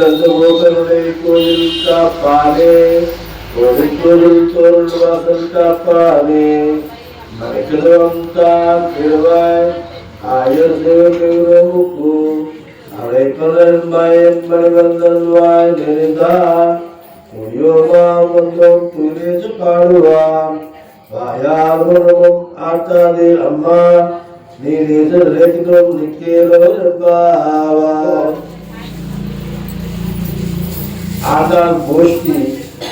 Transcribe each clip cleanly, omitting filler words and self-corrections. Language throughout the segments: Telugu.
நந்தகோபனுடைய கோயில் காப்பானே, கோவில் தோல் வாசல் காப்பானே, மறைக்கிறவன் திருவாய் ஆயுர்முக்கு அழைப்பதன் மயன் மணிவந்தல்வாய் நெறிந்தான் உயோமா வந்தோம் துணிச்சு பாடுவான் வாயால் உணவும் ஆட்டாதே அம்மா நீ రేఖం నికేలో ఆటాలు పోష్టి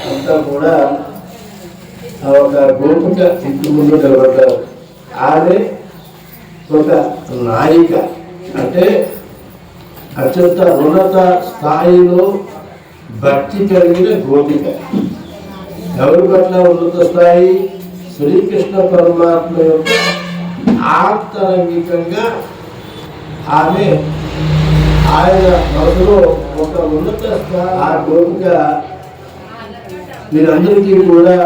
అంతా కూడా ఒక గోపిక ఇంటి ముందు నిలబడ్డారు. ఆమె ఒక నాయిక, అంటే అత్యంత ఉన్నత స్థాయిలో భక్తి కలిగిన గోపిక. ఎవరి పట్ల ఉన్నత స్థాయి? శ్రీకృష్ణ పరమాత్మ యొక్క ఆంతరంగికంగా ఆమె ఆయన మనసులో ఒక ఉన్నత ఆ గోపిక మీరందరికీ కూడా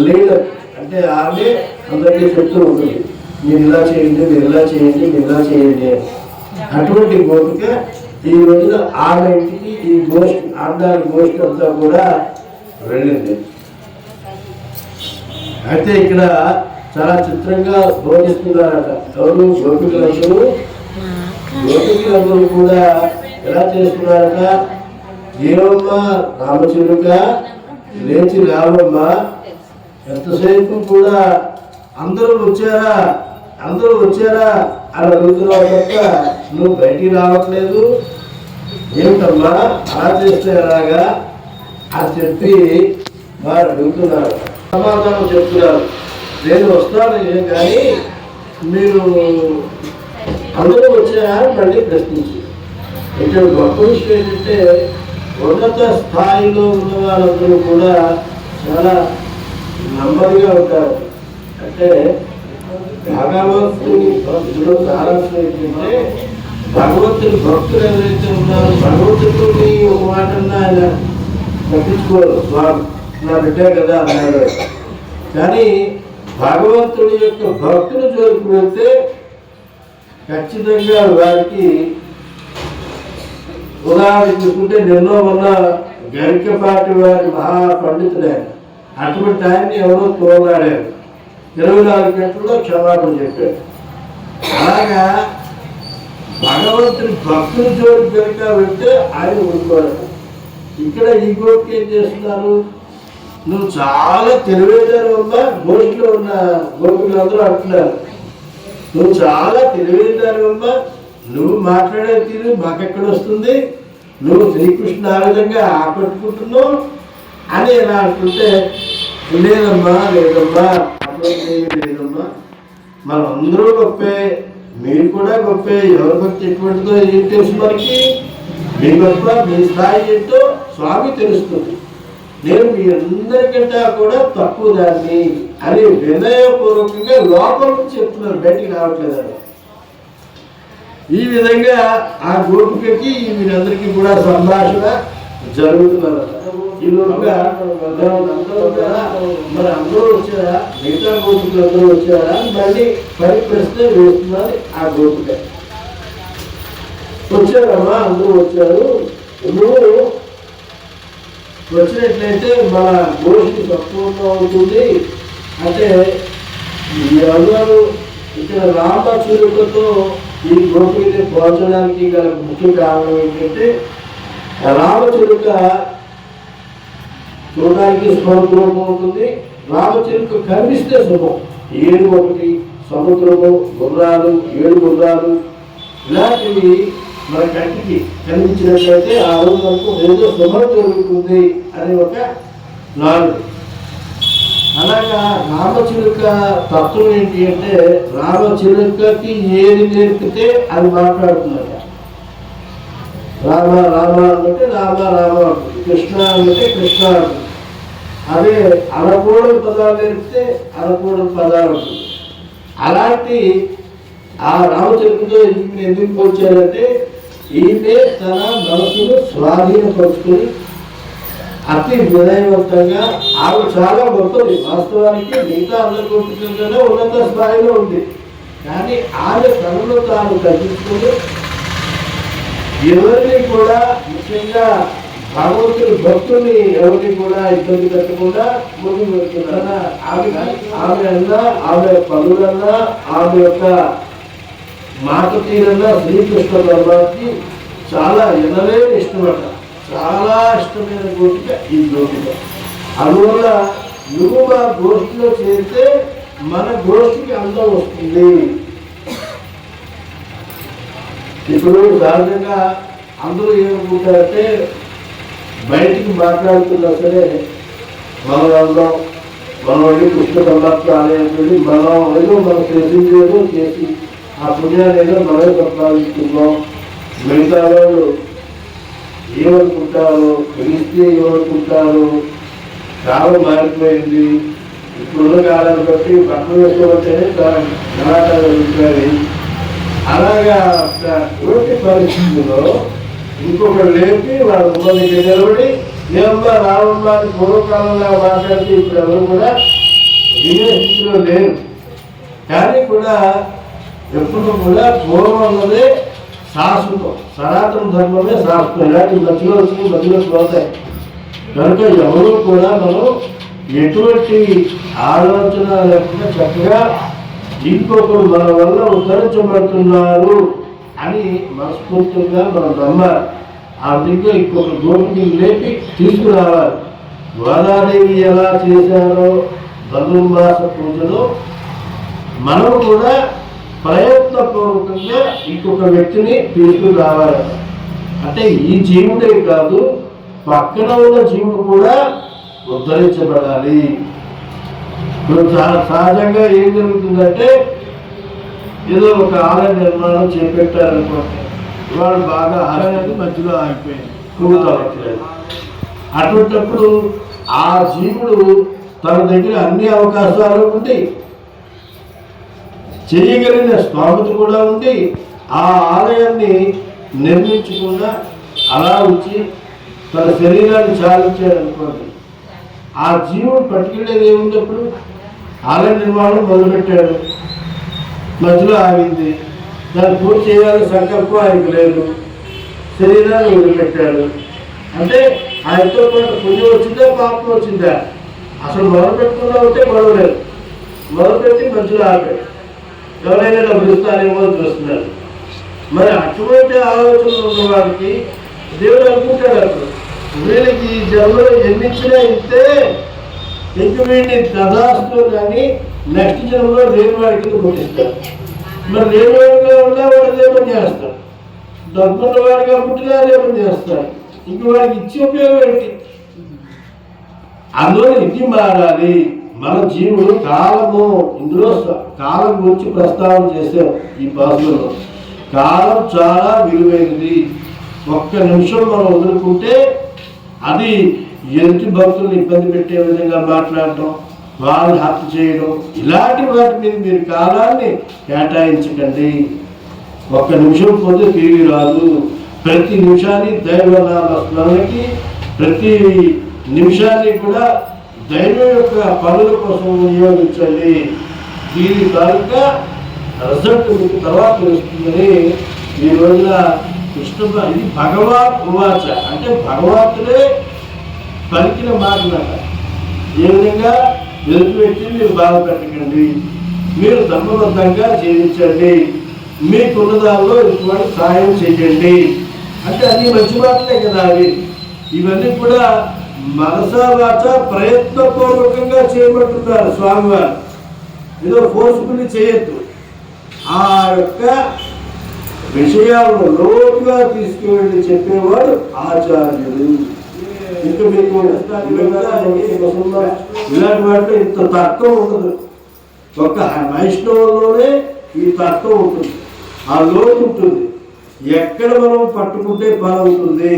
లీడర్, అంటే ఆమె అందరికీ చెప్తూ ఉంటుంది, మీరు ఇలా చేయండి, మీరు ఇలా చేయండి, మీరు ఇలా చేయండి. అటువంటి గోపిక ఈ రోజున ఆమె ఇంటికి ఈ గోష్ఠి ఆండాలి గోష్ఠి అంతా కూడా వెళ్ళింది. అయితే ఇక్కడ చాలా చిత్రంగా బోధిస్తున్నారట. ఎవరు? గోపికలందరూ కూడా ఎలా చేస్తున్నారట? ఏమమ్మా రామచిలుక, లేచి రావమ్మా, ఎంతసేపు కూడా అందరూ వచ్చారా అని అడుగుతున్నావు తప్ప నువ్వు బయటికి రావట్లేదు, ఏమిటమ్మా అలా చేస్తే ఎలాగా అని చెప్పి వారు అడుగుతున్నారు. సమాధానం చెప్తున్నారు, నేను వస్తాను ఏం కానీ మీరు అందరూ వచ్చారా మళ్ళీ ప్రశ్నించి. ఇక్కడ గొప్ప విషయం ఏంటంటే ఉన్నత స్థాయిలో ఉన్న వాళ్ళందరూ కూడా చాలా నెమ్మదిగా ఉంటారు. అంటే భగవంతుని భక్తులు సారాంశం ఏంటంటే భగవంతుని భక్తులు ఎవరైతే ఉన్నారో భగవంతుడిని ఒక మాటన్నా ఆయన పట్టించుకోరు. నా బిడ్డే కదా అన్నాడు. కానీ భగవంతుడి యొక్క భక్తులు జోలికి వెళ్తే ఖచ్చితంగా వారికి, ఉదాహరణ చూసుకుంటే నిన్నో ఉన్న గరికపాటి వారి మహాపండితుడే, అటువంటి ఆయన్ని ఎవరో తోలాడారు, 24 గంటల్లో క్షమాపణ చెప్పాడు. అలాగా భగవంతుని భక్తుల జోలికి కనుక వెళ్తే ఆయన ఊరుకోవడం. ఇక్కడ ఈ గోపిక ఏం చేస్తున్నారు? నువ్వు చాలా తెలివైనదారు అమ్మా, గోష్ఠిలో ఉన్న గోపికలందరూ అంటున్నారు, నువ్వు చాలా తెలివైనదారు అమ్మా, నువ్వు మాట్లాడే తీరు మాకెక్కడ వస్తుంది, నువ్వు శ్రీకృష్ణ ఆ విధంగా ఆకట్టుకుంటున్నావు అని ఎలా అంటుంటే, లేదమ్మా అటువంటి లేదమ్మా, మనందరూ గొప్పే, మీరు కూడా గొప్పే, ఎవరి భక్తి ఎటువంటిదో ఏం తెలుసు మనకి, మీ గొప్ప మీ స్థాయి ఏంటో స్వామి తెలుస్తుంది, నేను మీ అందరికంటే కూడా తక్కువ దాన్ని అని వినయపూర్వకంగా లోపల నుంచి చెప్తున్నారు, బయటికి రావట్లేదని. ఈ విధంగా ఆ గోపికకి వీరందరికీ కూడా సంభాషణ జరుగుతున్నారు. ఈ లోపుగా మరి అందరూ వచ్చారా, మిగతా గోపికలు అందరూ వచ్చారా మళ్ళీ ప్రశ్న వేస్తున్నారు. ఆ గోపిక వచ్చారమ్మా, అందరూ వచ్చారు, నువ్వు వచ్చినట్లయితే మన గోష్ఠి తక్కువగా అవుతుంది. అంటే అందరూ ఇక్కడ రామచిలుకతో ఈ గోపికని పోల్చడానికి గల ముఖ్య కారణం ఏంటంటే, రామచిలుక చూడడానికి సముద్రము ఉంటుంది, రామచిలుక కనిపిస్తే శుభం. 7 సముద్రము, గుర్రాలు, 7 గుర్రాలు ఇలాంటివి మన కంటికి కనిపించినట్లయితే ఆ రోజు మనకు ఏదో శుభం జరుగుతుంది అని ఒక నాడు. అలాగా రామచిలుక తత్వం ఏంటి అంటే, రామచిలుకకి ఏది నేర్పితే అది మాట్లాడుతున్నట. రామ రామ అంటే రామ రామ అంటుంది, కృష్ణ అంటే కృష్ణ అంటుంది. అదే అనకూడని పదాలు నేర్పితే అనకూడని పదాలు ఉంటుంది. అలాంటి ఆ రామచిలుకతో ఈమె ఎందుకు పోల్చారంటే, ఈమె తన మనసును స్వాధీనపరుచుకుని అతి వినయవంతంగా, ఆమె చాలా గొప్పది. వాస్తవానికి మిగతా అందరి గొప్పగా ఉన్నత స్థాయిలో ఉంది. కానీ ఆమె తనను తాను తగ్గించుకుని ఎవరిని కూడా, ముఖ్యంగా భగవంతుడి భక్తుల్ని ఎవరిని కూడా ఇబ్బంది పెట్టకుండా ముందుకు వెళ్తున్నా. ఆమె అన్నా, ఆమె పనులన్నా, ఆమె యొక్క మాట తీరన్నా శ్రీకృష్ణ పరమాత్మకి చాలా ఎనలేని ఇష్టమట. చాలా ఇష్టమైన గోపిక ఈ గోపిక. అందువల్ల నువ్వు మా గోష్ఠిలో చేరితే మన గోష్ఠికి అందం వస్తుంది. ఇప్పుడు సహజంగా అందరూ ఏమనుకుంటారంటే బయటికి మాట్లాడుతున్నా సరే మనం అందం, మనం వెళ్ళి కృష్ణ పరమాత్మ ఆలయానికి మనం ఏదో మనం చేసింది ఏదో చేసి ఆ పుణ్యాన్ని ఏదో మనమే సంపాదిస్తున్నాం. మిగతా వాళ్ళు ఏమనుకుంటారు, పిలిస్తే ఏమనుకుంటారు, కాలం మారిపోయింది. ఇప్పుడున్న కాలాన్ని బట్టి బట్టలు వేసుకోవచ్చని గలాటాలు జరుగుతుంది. అలాగా ఇటువంటి పరిస్థితుల్లో ఇంకొకరు లేపి వాళ్ళ ఉమ్మడి నిలబడి ఏమమ్మా రావమ్మా అని పూర్వకాలంలో మాట్లాడితే ఇప్పుడు ఎవరు కూడా వినే స్థితిలో లేరు. కానీ కూడా ఎప్పుడు కూడా పూర్వం అన్నదే శాశ్వతం, సనాతన ధర్మమే శాశ్వతం. ఇలాంటి మధ్యలో వచ్చి మధ్యలో పోతాయి కనుక ఎవరు కూడా మనం ఎటువంటి ఆలోచన లేకుండా చక్కగా ఇంకొకరు మన వల్ల ఉద్ధరించబడుతున్నారు అని మనస్ఫూర్తిగా మనం నమ్మాలి. ఆ దగ్గర ఇంకొక గోపిని లేపి తీసుకురావాలి. గోదాదేవి ఎలా చేశారో ధనుర్మాస పూజలో మనం కూడా ప్రయత్నపూర్వకంగా ఇంకొక వ్యక్తిని తీసుకురావాలి. అంటే ఈ జీవుడే కాదు, పక్కన ఉన్న జీవుడు కూడా ఉద్ధరించబడాలి. ఇప్పుడు సహజంగా ఏం జరుగుతుందంటే ఏదో ఒక ఆలయ నిర్మాణం చేపట్టారనుకోండి, వాళ్ళు బాగా ఆలయానికి మధ్యలో ఆగిపోయింది, కూతవట్లేదు. అటువంటిప్పుడు ఆ జీవుడు తన దగ్గర అన్ని అవకాశాలు ఉండి చేయగలిగిన స్తోమత కూడా ఉంది. ఆ ఆలయాన్ని నిర్మించకుండా అలా ఉంచి తన శరీరాన్ని చాలించాడు అనుకోండి, ఆ జీవుడు పట్టుకెళ్ళేది ఏముంది? అప్పుడు ఆలయ నిర్మాణం మొదలుపెట్టాడు, మధ్యలో ఆగింది, దాన్ని పూర్తి చేయాలని సంకల్పం ఆయనకు లేదు, శరీరాన్ని వదిలిపెట్టాడు. అంటే ఆయనతో పాటు పుణ్యం వచ్చిందా పాపం వచ్చిందా? అసలు మొదలుపెట్టుకున్నా ఉంటే గొడవలేదు, మొదలుపెట్టి మధ్యలో ఆగాడు. ఎవరైనా డబ్బులు ఇస్తారేమో చూస్తున్నారు. మరి అటువంటి ఆలోచనలు ఉన్న వారికి దేవుడు అనుకుంటాడు, అప్పుడు వీళ్ళకి ఈ జన్మలో జన్మించినా ఇంతే, ఇంక వీడిని తదాస్తు కానీ నెక్స్ట్ జన్మలో లేని వాడికి పుట్టిస్తాడు. మరి లేని వాడిగా ఉన్నా వాడు లేమని చేస్తాడు, డబ్బున్న వాడిగా పుట్టినా లేమని చేస్తాడు. ఇంక వాడికి ఇచ్చి ఉపయోగం ఏంటి? అందులో ఇది మారాలి. మన జీవుడు కాలము, ఇందులో కాలం గురించి ప్రస్తావన చేశాం ఈ భాషలో. కాలం చాలా విలువైనది. ఒక్క నిమిషం మనం వదులుకుంటే అది ఎదుటి భక్తులను ఇబ్బంది పెట్టే విధంగా మాట్లాడటం, వాళ్ళని హత్య చేయడం, ఇలాంటి వాటి మీద మీరు కాలాన్ని కేటాయించకండి. ఒక్క నిమిషం పోతే తిరిగి రాదు. ప్రతి నిమిషాన్ని దైవనామ స్మరణకి, ప్రతి నిమిషాన్ని కూడా దైవం యొక్క పనుల కోసం వినియోగించండి. దీని తాలూకా రిజల్ట్ మీకు తర్వాత తెలుస్తుందని ఈ రోజున కృష్ణ ఇది భగవాన్ ఉవాచ అంటే భగవంతుడే పలికిన మాటలట. ఏ విధంగా ఎదుటి వ్యక్తిని మీరు బాధ పెట్టకండి, మీరు ధర్మబద్ధంగా జీవించండి, మీకున్న దానిలో ఇటువంటి సాయం చేయండి అంటే అన్ని మంచి మాటలే కదా. అవి ఇవన్నీ కూడా మనసా వాచ ప్రయత్నపూర్వకంగా చేయబడుతున్నారు స్వామివారు. ఏదో ఫోర్స్ఫుల్లీ చేయొద్దు. ఆ యొక్క విషయాలను లోతుగా తీసుకువెళ్ళి చెప్పేవాడు ఆచార్యుడు. ఇంకా మీకు ఇలాంటి వాటిలో ఇంత తత్వం ఉండదు. ఒక వైష్ణవంలోనే ఈ తత్వం ఉంటుంది, ఆ లోతు ఉంటుంది. ఎక్కడ మనం పట్టుకుంటే పని అవుతుంది,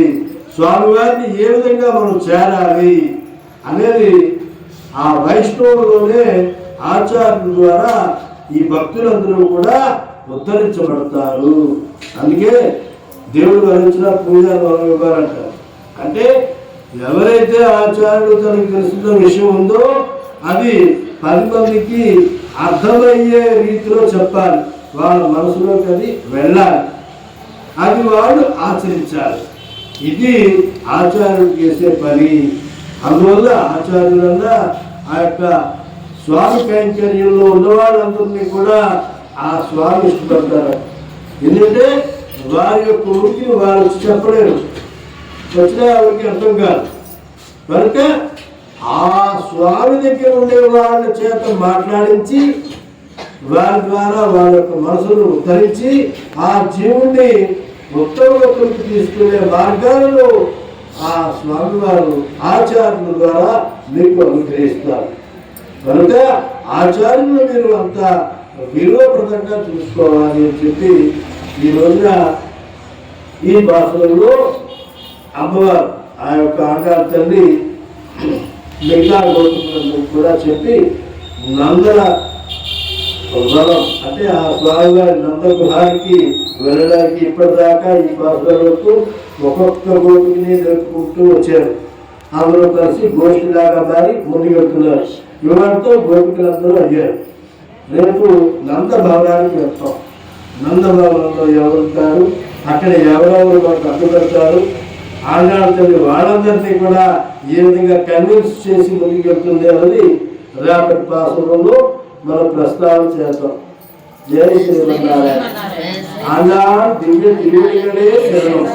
స్వామివారిని ఏ విధంగా మనం చేరాలి అనేది ఆ వైష్ణవులోనే ఆచార్యుల ద్వారా ఈ భక్తులందరూ కూడా ఉద్ధరించబడతారు. అందుకే దేవుడు వరించిన పూజలు మనం ఇవ్వాలంటారు. అంటే ఎవరైతే ఆచార్యుడు తనకు తెలిసిన విషయం ఉందో అది 10 మందికి అర్థమయ్యే రీతిలో చెప్పాలి. వాళ్ళ మనసులోకి అది వెళ్ళాలి, అది వాళ్ళు ఆచరించాలి. ఇది ఆచార్యుడు చేసే పని. అందువల్ల ఆచార్యులన్నా ఆ యొక్క స్వామి కైంకర్యంలో ఉన్న వాళ్ళందరినీ కూడా ఆ స్వామి ఇష్టపడతారు. ఎందుకంటే వారి యొక్క ఉనికిని వారు చెప్పలేరు, వచ్చినా వారికి అర్థం కాదు. కనుక ఆ స్వామి దగ్గర ఉండే వాళ్ళ చేత మాట్లాడించి వారి ద్వారా వాళ్ళ యొక్క మనసును ఉద్ధరించి ఆ జీవుణ్ణి ఉత్తమలోకి తీసుకునే మార్గాలను ఆ స్వామి వారు ఆచార్యుల ద్వారా మీకు అనుగ్రహిస్తారు. కనుక ఆచార్యులు మీరు అంత విలువప్రదంగా చూసుకోవాలి అని చెప్పి ఈ రోజున ఈ భాషలలో అమ్మవారు ఆ యొక్క ఆకార తల్లి మిగతా గోత్రులను కూడా చెప్పి నందల వనం అంటే ఆ స్వామివారి నంద గృహానికి వెళ్ళడానికి ఇప్పటిదాకా ఈ భాషలకు ఒక్కొక్క గోపిని జరుపుకుంటూ వచ్చారు. అందరూ కలిసి గోష్ఠిలాగా మారి ముందుకు వెళ్తున్నారు. యువతో గోపికలందరూ అయ్యారు. రేపు నంద భవనానికి వెళ్తాం. నంద భవనంలో ఎవరుంటారు, అక్కడ ఎవరెవరు మాకు అడ్డు పెడతారు, ఆనాడుతుంది వాళ్ళందరినీ కూడా ఏ విధంగా కన్విన్స్ చేసి ముందుకు వెళ్తుంది అన్నది రేపటి పాసంలో మనం ప్రస్తావన చేస్తాం. జై శ్రీమన్నారాయణ. ఆనాడు దివ్య తిరుగుడే శరణం.